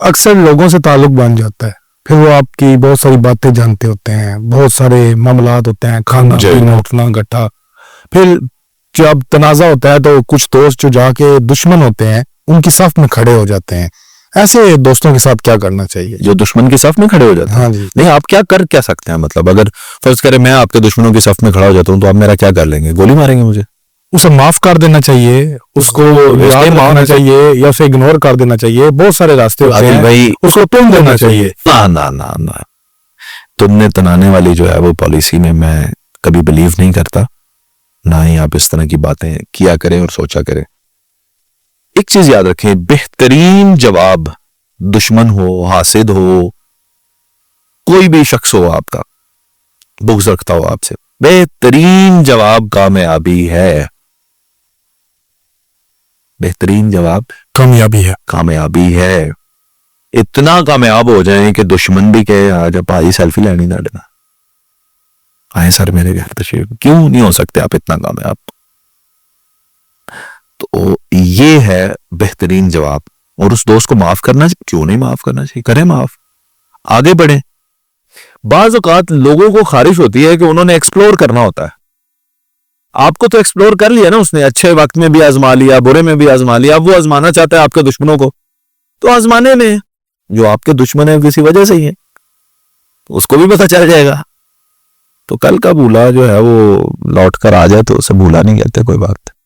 अक्सर लोगों से ताल्लुक बन जाता है, फिर वो आपकी बहुत सारी बातें जानते होते हैं, बहुत सारे मामलात होते हैं, खाना पीना उठना गट्ठा। फिर जब तनाजा होता है तो कुछ दोस्त जो जाके दुश्मन होते हैं उनकी सफ में खड़े हो जाते हैं। ऐसे दोस्तों के साथ क्या करना चाहिए? जो दुश्मन की सफ में खड़े हो जाते हैं? हाँ जी। नहीं, आप क्या सकते हैं? मतलब अगर फर्ज करें मैं आपके दुश्मनों की सफ में खड़ा हो जाता हूँ तो आप मेरा क्या कर लेंगे? गोली मारेंगे मुझे? उसे माफ कर देना चाहिए, उसको याद रखना चाहिए या उसे इग्नोर कर देना चाहिए। बहुत सारे रास्ते होते हैं भाई, उसको तुम देना चाहिए। ना ना ना ना, तुमने तनाने वाली जो है वो पॉलिसी में मैं कभी बिलीव नहीं करता, ना ही आप इस तरह की बातें किया करें और सोचा करें। एक चीज याद रखें, बेहतरीन जवाब दुश्मन हो, हासिद हो, कोई भी शख्स हो आपका बुग़्ज़ रखता हो आपसे, बेहतरीन जवाब कामयाबी है। बेहतरीन जवाब कामयाबी है। इतना कामयाब हो जाए कि दुश्मन भी कहे आज भाई सेल्फी लेनी ना देना, आए सर मेरे घर तशरीफ। क्यों नहीं हो सकते आप इतना कामयाब? तो ये है बेहतरीन जवाब। और उस दोस्त को माफ करना चाहिए, क्यों नहीं माफ करना चाहिए? करें माफ, आगे बढ़े। बाज़ औक़ात लोगों को ख्वाहिश होती है कि उन्होंने एक्सप्लोर करना होता है। आपको तो एक्सप्लोर कर लिया ना उसने, अच्छे वक्त में भी आजमा लिया, बुरे में भी आजमा लिया। अब वो आजमाना चाहता है आपके दुश्मनों को, तो आजमाने में जो आपके दुश्मन है किसी वजह से ही है, उसको भी पता चल जाएगा। तो कल का भूला जो है वो लौट कर आ जाए तो उसे भूला नहीं कहते, कोई बात।